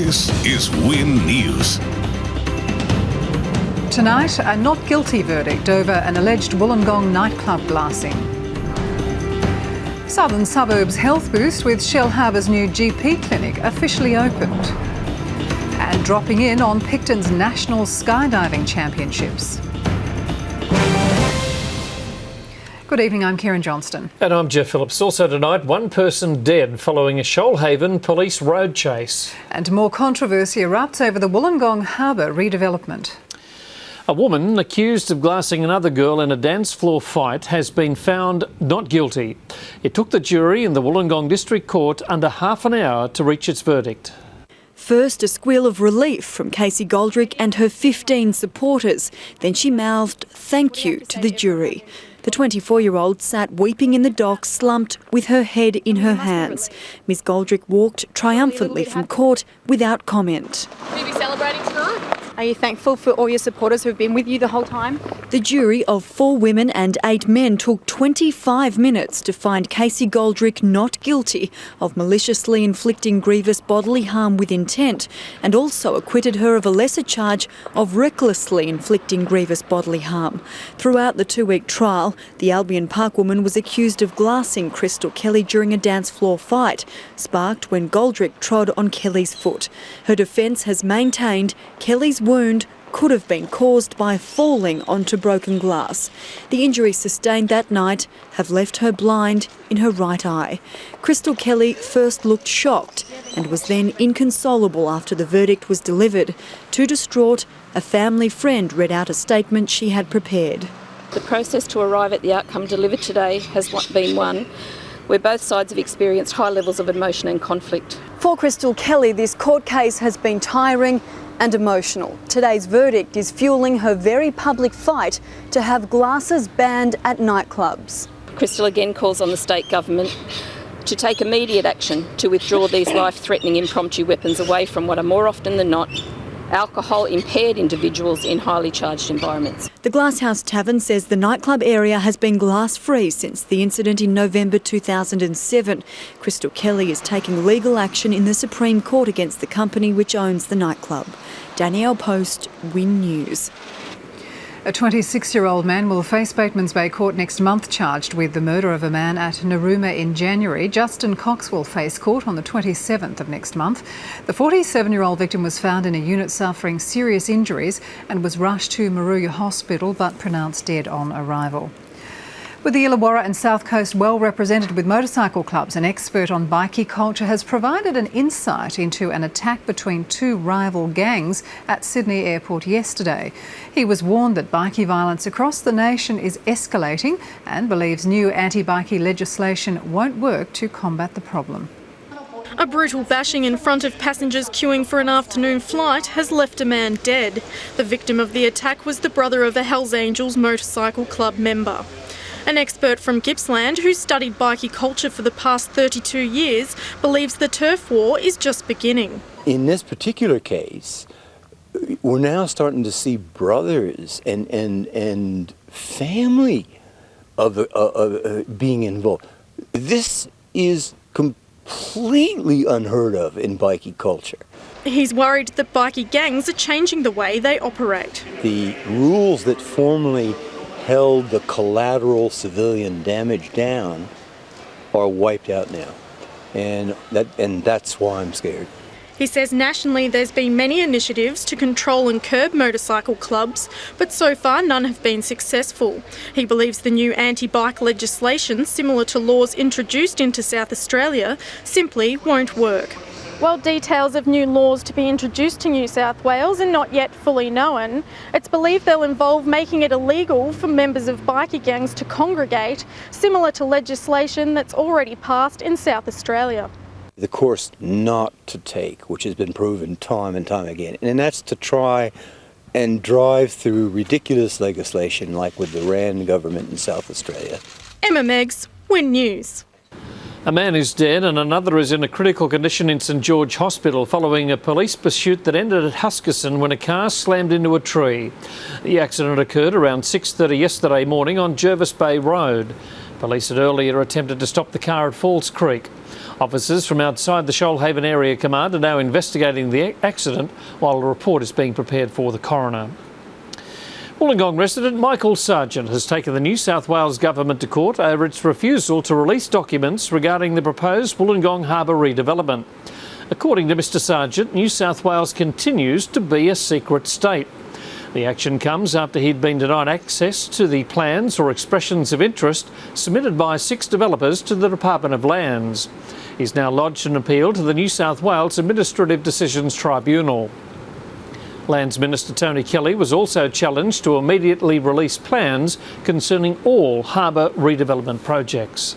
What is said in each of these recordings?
This is Win News. Tonight, a not guilty verdict over an alleged Wollongong nightclub blasting. Southern Suburbs health boost with Shell Harbour's new GP clinic officially opened. And dropping in on Picton's National Skydiving Championships. Good evening, I'm Kieran Johnston. And I'm Jeff Phillips. Also tonight, one person dead following a Shoalhaven police road chase. And more controversy erupts over the Wollongong Harbour redevelopment. A woman accused of glassing another girl in a dance floor fight has been found not guilty. It took the jury in the Wollongong District Court under half an hour to reach its verdict. First, a squeal of relief from Casey Goldrick and her 15 supporters. Then she mouthed thank you to the jury. The 24-year-old sat weeping in the dock, slumped with her head in her hands. Ms Goldrick walked triumphantly from court without comment. Will you be celebrating tonight? Are you thankful for all your supporters who have been with you the whole time? The jury of 4 women and 8 men took 25 minutes to find Casey Goldrick not guilty of maliciously inflicting grievous bodily harm with intent, and also acquitted her of a lesser charge of recklessly inflicting grievous bodily harm. Throughout the 2-week trial, the Albion Park woman was accused of glassing Crystal Kelly during a dance floor fight, sparked when Goldrick trod on Kelly's foot. Her defence has maintained Kelly's wound could have been caused by falling onto broken glass. The injuries sustained that night have left her blind in her right eye. Crystal Kelly first looked shocked and was then inconsolable after the verdict was delivered. Too distraught, a family friend read out a statement she had prepared. The process to arrive at the outcome delivered today has been one where both sides have experienced high levels of emotion and conflict. For Crystal Kelly, this court case has been tiring and emotional. Today's verdict is fueling her very public fight to have glasses banned at nightclubs. Crystal again calls on the state government to take immediate action to withdraw these life-threatening impromptu weapons away from what are more often than not alcohol-impaired individuals in highly charged environments. The Glasshouse Tavern says the nightclub area has been glass-free since the incident in November 2007. Crystal Kelly is taking legal action in the Supreme Court against the company which owns the nightclub. Danielle Post, Win News. A 26-year-old man will face Batemans Bay Court next month charged with the murder of a man at Narooma in January. Justin Cox will face court on the 27th of next month. The 47-year-old victim was found in a unit suffering serious injuries and was rushed to Moruya Hospital but pronounced dead on arrival. With the Illawarra and South Coast well represented with motorcycle clubs, an expert on bikie culture has provided an insight into an attack between 2 rival gangs at Sydney Airport yesterday. He was warned that bikie violence across the nation is escalating and believes new anti-bikie legislation won't work to combat the problem. A brutal bashing in front of passengers queuing for an afternoon flight has left a man dead. The victim of the attack was the brother of a Hells Angels motorcycle club member. An expert from Gippsland who studied bikie culture for the past 32 years believes the turf war is just beginning. In this particular case, we're now starting to see brothers and family of being involved. This is completely unheard of in bikie culture. He's worried that bikie gangs are changing the way they operate. The rules that formerly held the collateral civilian damage down are wiped out now, and that's why I'm scared. He says nationally there's been many initiatives to control and curb motorcycle clubs, but so far none have been successful. He believes the new anti-bike legislation, similar to laws introduced into South Australia, simply won't work. While details of new laws to be introduced to New South Wales are not yet fully known, it's believed they'll involve making it illegal for members of bikie gangs to congregate, similar to legislation that's already passed in South Australia. The course not to take, which has been proven time and time again, and that's to try and drive through ridiculous legislation like with the Rand government in South Australia. Emma Meggs, Win News. A man is dead and another is in a critical condition in St George Hospital following a police pursuit that ended at Huskisson when a car slammed into a tree. The accident occurred around 6:30 yesterday morning on Jervis Bay Road. Police had earlier attempted to stop the car at Falls Creek. Officers from outside the Shoalhaven Area Command are now investigating the accident while a report is being prepared for the coroner. Wollongong resident Michael Sargent has taken the New South Wales Government to court over its refusal to release documents regarding the proposed Wollongong Harbour redevelopment. According to Mr Sargent, New South Wales continues to be a secret state. The action comes after he'd been denied access to the plans or expressions of interest submitted by 6 developers to the Department of Lands. He's now lodged an appeal to the New South Wales Administrative Decisions Tribunal. Lands Minister Tony Kelly was also challenged to immediately release plans concerning all harbour redevelopment projects.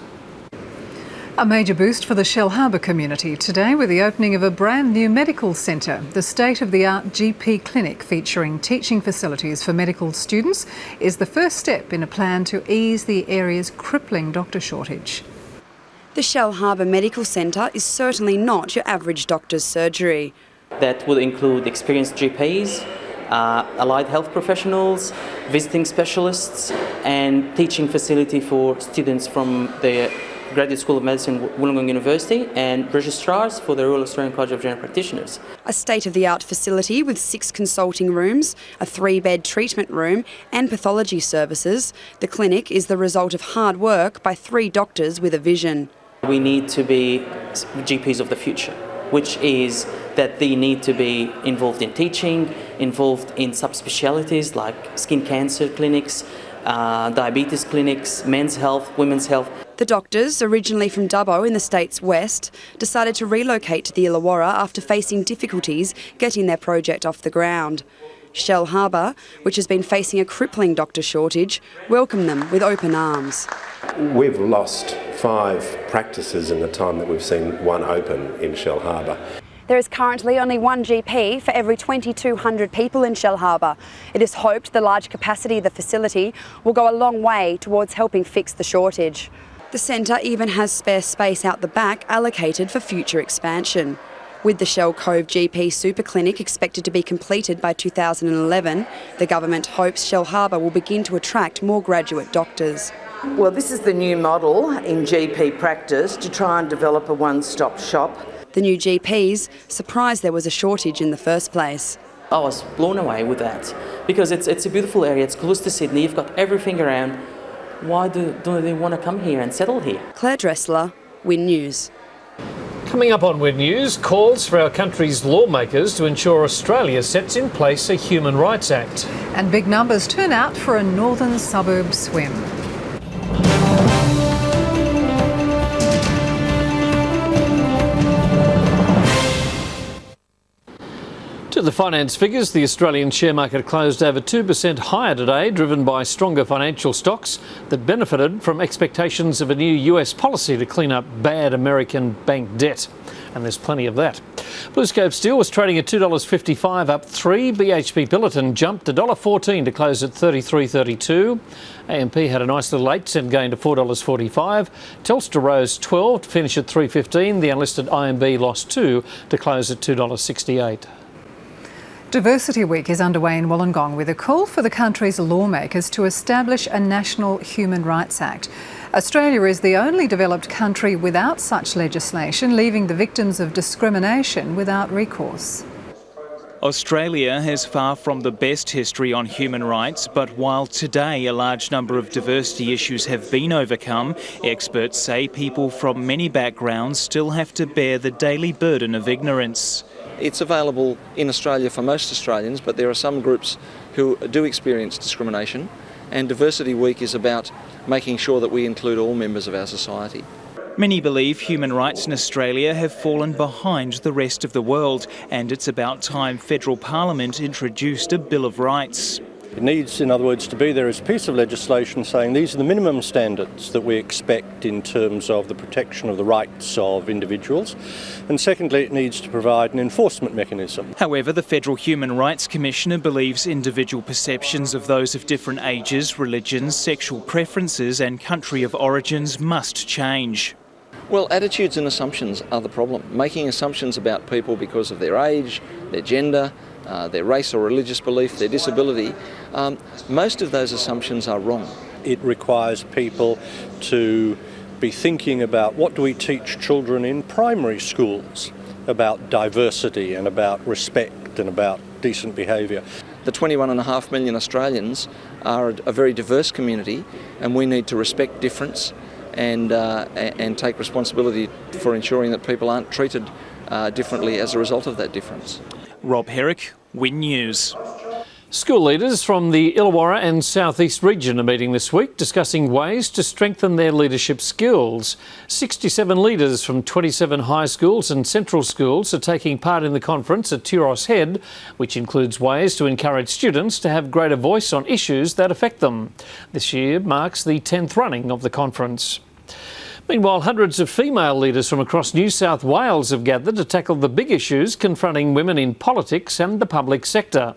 A major boost for the Shellharbour community today with the opening of a brand new medical centre. The state-of-the-art GP clinic featuring teaching facilities for medical students is the first step in a plan to ease the area's crippling doctor shortage. The Shellharbour Medical Centre is certainly not your average doctor's surgery. That will include experienced GPs, allied health professionals, visiting specialists and teaching facility for students from the Graduate School of Medicine, Wollongong University, and registrars for the Royal Australian College of General Practitioners. A state-of-the-art facility with 6 consulting rooms, a 3-bed treatment room and pathology services, the clinic is the result of hard work by 3 doctors with a vision. We need to be GPs of the future, which is that they need to be involved in teaching, involved in subspecialties like skin cancer clinics, diabetes clinics, men's health, women's health. The doctors, originally from Dubbo in the state's west, decided to relocate to the Illawarra after facing difficulties getting their project off the ground. Shellharbour, which has been facing a crippling doctor shortage, welcomed them with open arms. We've lost 5 practices in the time that we've seen one open in Shellharbour. There is currently only 1 GP for every 2,200 people in Shellharbour. It is hoped the large capacity of the facility will go a long way towards helping fix the shortage. The centre even has spare space out the back allocated for future expansion. With the Shell Cove GP Super Clinic expected to be completed by 2011, the government hopes Shellharbour will begin to attract more graduate doctors. Well, this is the new model in GP practice to try and develop a one-stop shop. The new GPs surprised there was a shortage in the first place. I was blown away with that because it's a beautiful area, it's close to Sydney, you've got everything around. Why do they want to come here and settle here? Claire Dressler, Win News. Coming up on Win News, calls for our country's lawmakers to ensure Australia sets in place a Human Rights Act. And big numbers turn out for a northern suburb swim. To the finance figures, the Australian share market closed over 2% higher today, driven by stronger financial stocks that benefited from expectations of a new US policy to clean up bad American bank debt. And there's plenty of that. BlueScope Steel was trading at $2.55, up 3. BHP Bulletin jumped $1.14 to close at $33.32. AMP had a nice little 8-cent gain to $4.45. Telstra rose 12 to finish at $3.15. The unlisted IMB lost 2 to close at $2.68. Diversity Week is underway in Wollongong with a call for the country's lawmakers to establish a National Human Rights Act. Australia is the only developed country without such legislation, leaving the victims of discrimination without recourse. Australia has far from the best history on human rights, but while today a large number of diversity issues have been overcome, experts say people from many backgrounds still have to bear the daily burden of ignorance. It's available in Australia for most Australians, but there are some groups who do experience discrimination, and Diversity Week is about making sure that we include all members of our society. Many believe human rights in Australia have fallen behind the rest of the world, and it's about time federal parliament introduced a Bill of Rights. It needs, in other words, to be there as a piece of legislation saying these are the minimum standards that we expect in terms of the protection of the rights of individuals. And secondly, it needs to provide an enforcement mechanism. However, the Federal Human Rights Commissioner believes individual perceptions of those of different ages, religions, sexual preferences and country of origins must change. Well, attitudes and assumptions are the problem. Making assumptions about people because of their age, their gender, their race or religious belief, their disability, most of those assumptions are wrong. It requires people to be thinking about what do we teach children in primary schools about diversity and about respect and about decent behaviour. The 21.5 million Australians are a very diverse community, and we need to respect difference and take responsibility for ensuring that people aren't treated differently as a result of that difference. Rob Herrick, Win News. School leaders from the Illawarra and South East region are meeting this week discussing ways to strengthen their leadership skills. 67 leaders from 27 high schools and central schools are taking part in the conference at Turos Head, which includes ways to encourage students to have greater voice on issues that affect them. This year marks the 10th running of the conference. Meanwhile, hundreds of female leaders from across New South Wales have gathered to tackle the big issues confronting women in politics and the public sector.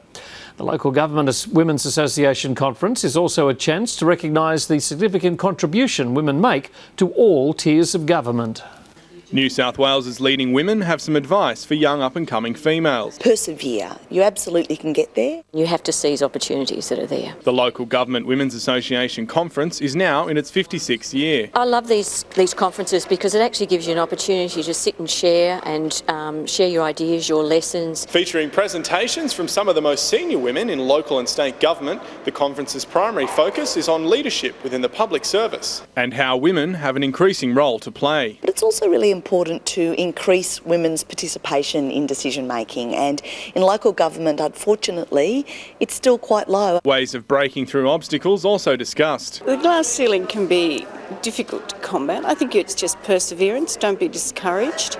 The Local Government Women's Association Conference is also a chance to recognise the significant contribution women make to all tiers of government. New South Wales' leading women have some advice for young up-and-coming females. Persevere. You absolutely can get there. You have to seize opportunities that are there. The Local Government Women's Association Conference is now in its 56th year. I love these conferences because it actually gives you an opportunity to sit and share your ideas, your lessons. Featuring presentations from some of the most senior women in local and state government, the conference's primary focus is on leadership within the public service and how women have an increasing role to play. But it's also really important to increase women's participation in decision making, and in local government, unfortunately, it's still quite low. Ways of breaking through obstacles also discussed. The glass ceiling can be difficult to combat. I think it's just perseverance. Don't be discouraged.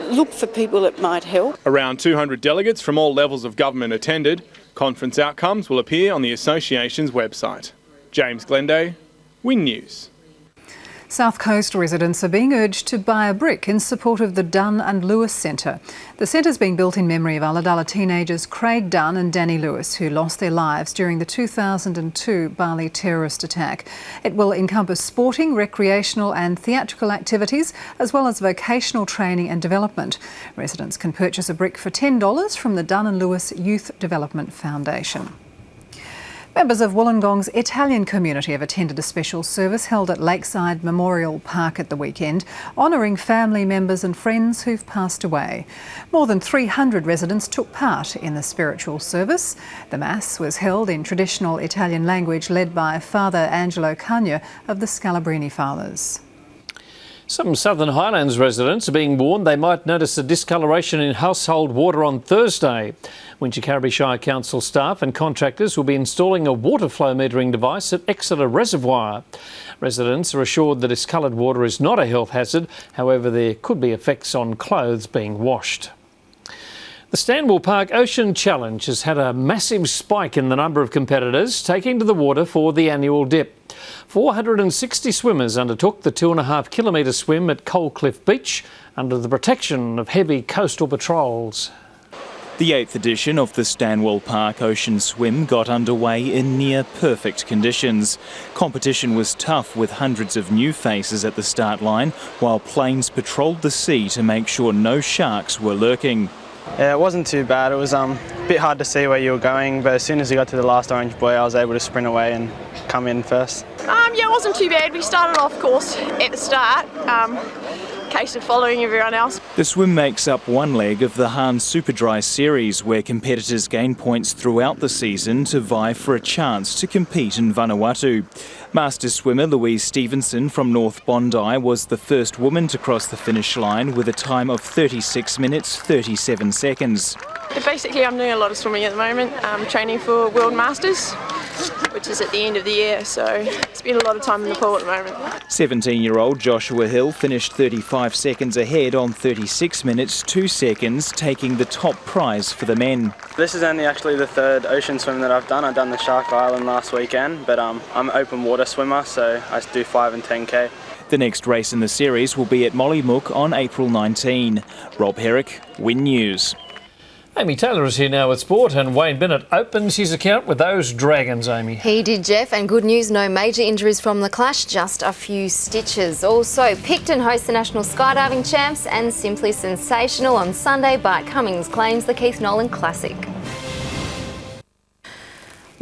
Look for people that might help. Around 200 delegates from all levels of government attended. Conference outcomes will appear on the association's website. James Glenday, Win News. South Coast residents are being urged to buy a brick in support of the Dunn and Lewis Centre. The centre is being built in memory of Ulladulla teenagers Craig Dunn and Danny Lewis, who lost their lives during the 2002 Bali terrorist attack. It will encompass sporting, recreational and theatrical activities, as well as vocational training and development. Residents can purchase a brick for $10 from the Dunn and Lewis Youth Development Foundation. Members of Wollongong's Italian community have attended a special service held at Lakeside Memorial Park at the weekend, honouring family members and friends who've passed away. More than 300 residents took part in the spiritual service. The Mass was held in traditional Italian language, led by Father Angelo Cagna of the Scalabrini Fathers. Some Southern Highlands residents are being warned they might notice a discoloration in household water on Thursday. Wingecarribee Shire Council staff and contractors will be installing a water flow metering device at Exeter Reservoir. Residents are assured the discoloured water is not a health hazard, however there could be effects on clothes being washed. The Stanwell Park Ocean Challenge has had a massive spike in the number of competitors taking to the water for the annual dip. 460 swimmers undertook the 2.5 kilometre swim at Coalcliff Beach under the protection of heavy coastal patrols. The 8th edition of the Stanwell Park Ocean Swim got underway in near-perfect conditions. Competition was tough, with hundreds of new faces at the start line, while planes patrolled the sea to make sure no sharks were lurking. Yeah, it wasn't too bad. It was a bit hard to see where you were going, but as soon as we got to the last orange buoy, I was able to sprint away and come in first. Yeah, it wasn't too bad. We started off course at the start. Case of following everyone else. The swim makes up one leg of the Han Superdry series, where competitors gain points throughout the season to vie for a chance to compete in Vanuatu. Master swimmer Louise Stevenson from North Bondi was the first woman to cross the finish line with a time of 36 minutes 37 seconds. Basically, I'm doing a lot of swimming at the moment. I'm training for World Masters, which is at the end of the year, so it's been a lot of time in the pool at the moment. 17-year-old Joshua Hill finished 35 seconds ahead on 36 minutes 2 seconds, taking the top prize for the men. This is only actually the third ocean swim that I've done. I've done the Shark Island last weekend, but I'm an open water swimmer, so I do 5 and 10k. The next race in the series will be at Mollymook on April 19. Rob Herrick, Win News. Amy Taylor is here now with sport, and Wayne Bennett opens his account with those Dragons, Amy. He did, Jeff, and good news, no major injuries from the clash, just a few stitches. Also, Picton hosts the National Skydiving Champs, and simply sensational on Sunday, Bart Cummings claims the Keith Nolan Classic.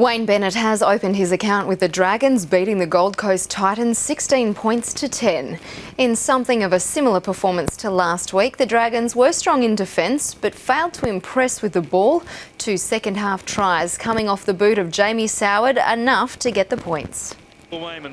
Wayne Bennett has opened his account with the Dragons, beating the Gold Coast Titans 16 points to 10. In something of a similar performance to last week, the Dragons were strong in defence but failed to impress with the ball. 2 second-half tries coming off the boot of Jamie Soward, enough to get the points.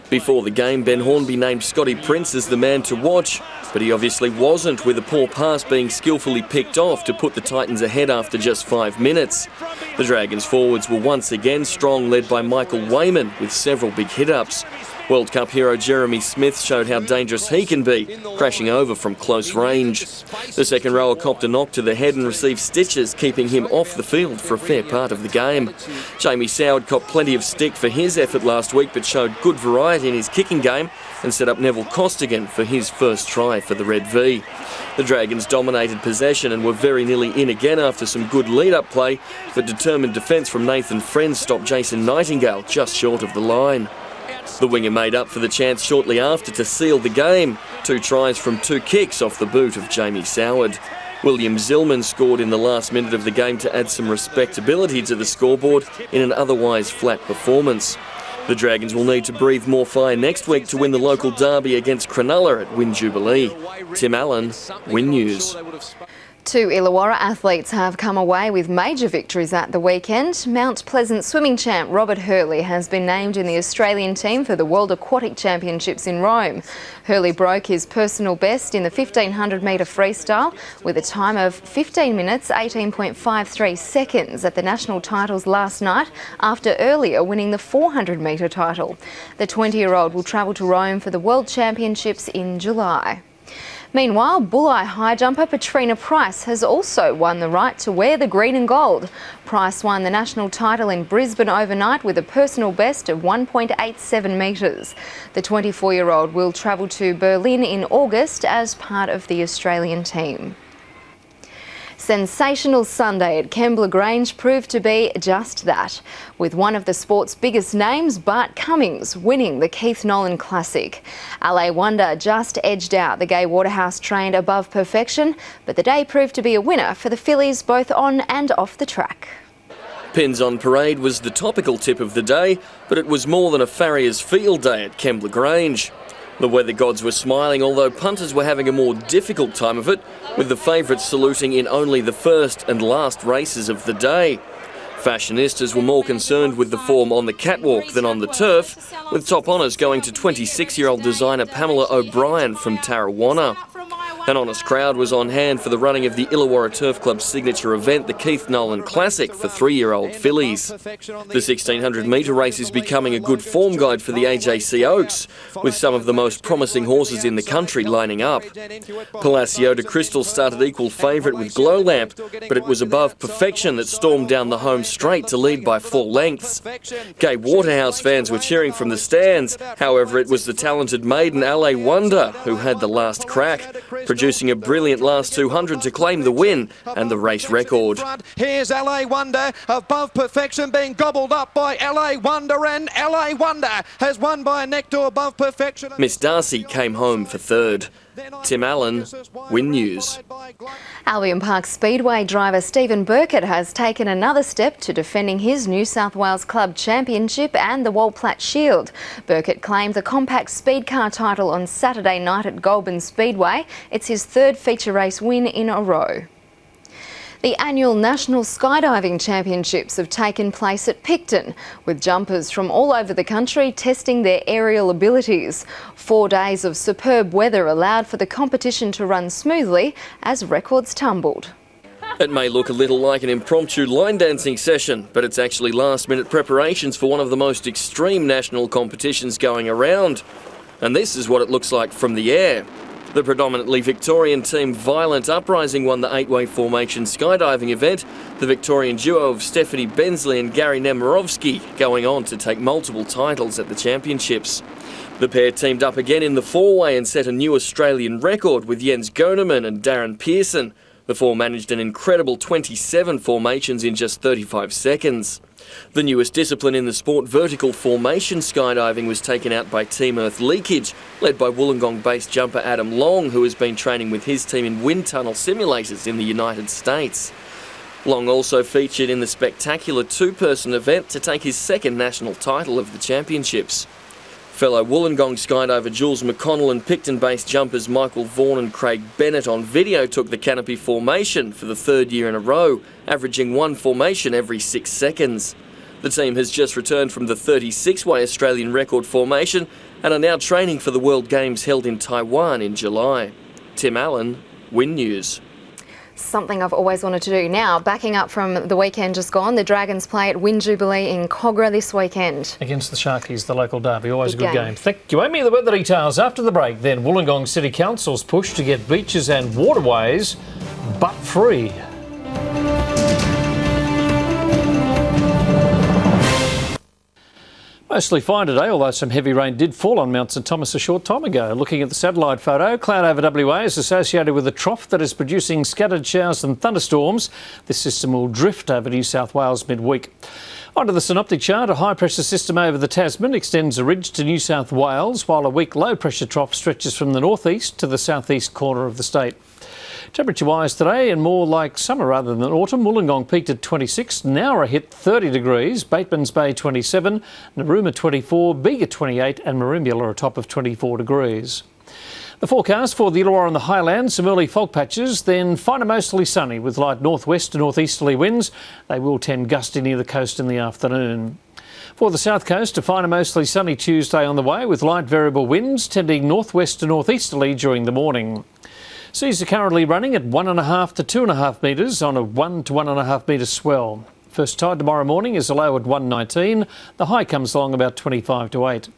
Before the game, Ben Hornby named Scotty Prince as the man to watch, but he obviously wasn't, with a poor pass being skillfully picked off to put the Titans ahead after just 5 minutes. The Dragons forwards were once again strong, led by Michael Wayman with several big hit-ups. World Cup hero Jeremy Smith showed how dangerous he can be, crashing over from close range. The second rower copped a knock to the head and received stitches, keeping him off the field for a fair part of the game. Jamie Soward copped plenty of stick for his effort last week, but showed good variety in his kicking game and set up Neville Costigan for his first try for the Red V. The Dragons dominated possession and were very nearly in again after some good lead-up play, but determined defence from Nathan Friend stopped Jason Nightingale just short of the line. The winger made up for the chance shortly after to seal the game. 2 tries from 2 kicks off the boot of Jamie Soward. William Zillman scored in the last minute of the game to add some respectability to the scoreboard in an otherwise flat performance. The Dragons will need to breathe more fire next week to win the local derby against Cronulla at Win Jubilee. Tim Allen, Win News. 2 Illawarra athletes have come away with major victories at the weekend. Mount Pleasant swimming champ Robert Hurley has been named in the Australian team for the World Aquatic Championships in Rome. Hurley broke his personal best in the 1500 metre freestyle with a time of 15 minutes 18.53 seconds at the national titles last night, after earlier winning the 400 metre title. The 20-year-old will travel to Rome for the World Championships in July. Meanwhile, Bulli high jumper Patrina Price has also won the right to wear the green and gold. Price won the national title in Brisbane overnight with a personal best of 1.87 metres. The 24-year-old will travel to Berlin in August as part of the Australian team. Sensational Sunday at Kembla Grange proved to be just that, with one of the sport's biggest names, Bart Cummings, winning the Keith Nolan Classic. LA Wonder just edged out the Gay Waterhouse-trained Above Perfection, but the day proved to be a winner for the fillies both on and off the track. Pins on Parade was the topical tip of the day, but it was more than a farrier's field day at Kembla Grange. The weather gods were smiling, although punters were having a more difficult time of it, with the favourites saluting in only the first and last races of the day. Fashionistas were more concerned with the form on the catwalk than on the turf, with top honours going to 26-year-old designer Pamela O'Brien from Tarrawanna. An honest crowd was on hand for the running of the Illawarra Turf Club's signature event, the Keith Nolan Classic, for 3-year-old fillies. The 1600 metre race is becoming a good form guide for the AJC Oaks, with some of the most promising horses in the country lining up. Palacio de Crystal started equal favourite with Glow Lamp, but it was Above Perfection that stormed down the home straight to lead by 4 lengths. Gay Waterhouse fans were cheering from the stands, however it was the talented maiden LA Wonder who had the last crack, producing a brilliant last 200 to claim the win and the race record. Here's LA Wonder, Above Perfection being gobbled up by LA Wonder, and LA Wonder has won by a neck to Above Perfection. Miss Darcy came home for 3rd. Tim Allen, Win News. Albion Park Speedway driver Stephen Burkett has taken another step to defending his New South Wales Club Championship and the Walplat Shield. Burkett claimed the compact speed car title on Saturday night at Goulburn Speedway. It's his 3rd feature race win in a row. The annual National Skydiving Championships have taken place at Picton, with jumpers from all over the country testing their aerial abilities. 4 days of superb weather allowed for the competition to run smoothly as records tumbled. It may look a little like an impromptu line dancing session, but it's actually last-minute preparations for one of the most extreme national competitions going around. And this is what it looks like from the air. The predominantly Victorian team Violent Uprising won the 8-way formation skydiving event, the Victorian duo of Stephanie Bensley and Gary Nemirovsky going on to take multiple titles at the championships. The pair teamed up again in the 4-way and set a new Australian record with Jens Goneman and Darren Pearson. The four managed an incredible 27 formations in just 35 seconds. The newest discipline in the sport, vertical formation skydiving, was taken out by Team Earth Leakage, led by Wollongong-based jumper Adam Long, who has been training with his team in wind tunnel simulators in the United States. Long also featured in the spectacular two-person event to take his second national title of the championships. Fellow Wollongong skydiver Jules McConnell and Picton-based jumpers Michael Vaughan and Craig Bennett on video took the canopy formation for the third year in a row, averaging one formation every 6 seconds. The team has just returned from the 36-way Australian record formation and are now training for the World Games held in Taiwan in July. Tim Allen, Win News. Something I've always wanted to do. Now, backing up from the weekend just gone, the Dragons play at Win Jubilee in Cogra this weekend. Against the Sharkies, the local derby. Always a good game. Thank you, Amy. The weather details after the break. Then Wollongong City Council's push to get beaches and waterways butt-free. Mostly fine today, although some heavy rain did fall on Mount St Thomas a short time ago. Looking at the satellite photo, cloud over WA is associated with a trough that is producing scattered showers and thunderstorms. This system will drift over New South Wales midweek. Onto the synoptic chart, a high-pressure system over the Tasman extends a ridge to New South Wales, while a weak low-pressure trough stretches from the northeast to the southeast corner of the state. Temperature-wise today, and more like summer rather than autumn, Wollongong peaked at 26, Nowra hit 30 degrees, Batemans Bay 27, Narooma 24, Bega 28 and Merimbula a top of 24 degrees. The forecast for the Illawarra and the Highlands, some early fog patches, then finer mostly sunny with light northwest to northeasterly winds. They will tend gusty near the coast in the afternoon. For the south coast, a finer mostly sunny Tuesday on the way with light variable winds tending northwest to northeasterly during the morning. Seas are currently running at 1.5 to 2.5 metres on a 1 to 1.5 metre swell. First tide tomorrow morning is a low at 1:19. The high comes along about 25 to 8.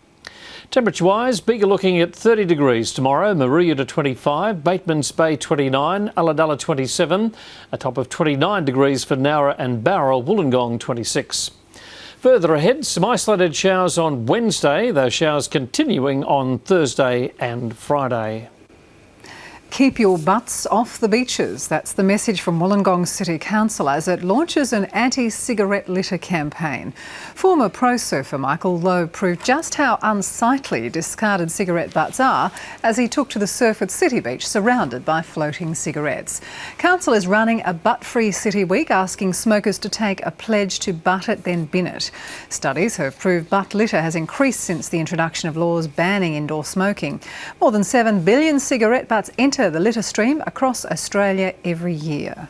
Temperature-wise, Bega looking at 30 degrees tomorrow, Maria to 25, Batemans Bay 29, Ulladulla 27, a top of 29 degrees for Nowra and Bowral, Wollongong 26. Further ahead, some isolated showers on Wednesday, those showers continuing on Thursday and Friday. Keep your butts off the beaches. That's the message from Wollongong City Council as it launches an anti-cigarette litter campaign. Former pro surfer Michael Lowe proved just how unsightly discarded cigarette butts are as he took to the surf at City Beach surrounded by floating cigarettes. Council is running a butt-free city week asking smokers to take a pledge to butt it then bin it. Studies have proved butt litter has increased since the introduction of laws banning indoor smoking. More than 7 billion cigarette butts enter the litter stream across Australia every year.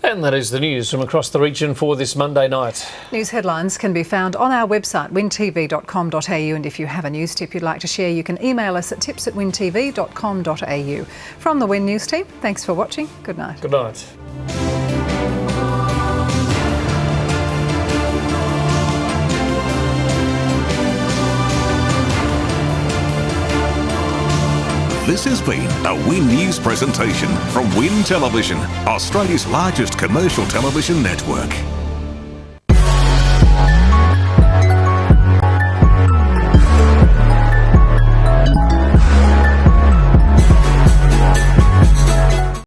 And that is the news from across the region for this Monday night. News headlines can be found on our website wintv.com.au, and if you have a news tip you'd like to share you can email us at tips@wintv.com.au. From the Win News team, thanks for watching. Good night. Good night. This has been a Win News presentation from Win Television, Australia's largest commercial television network.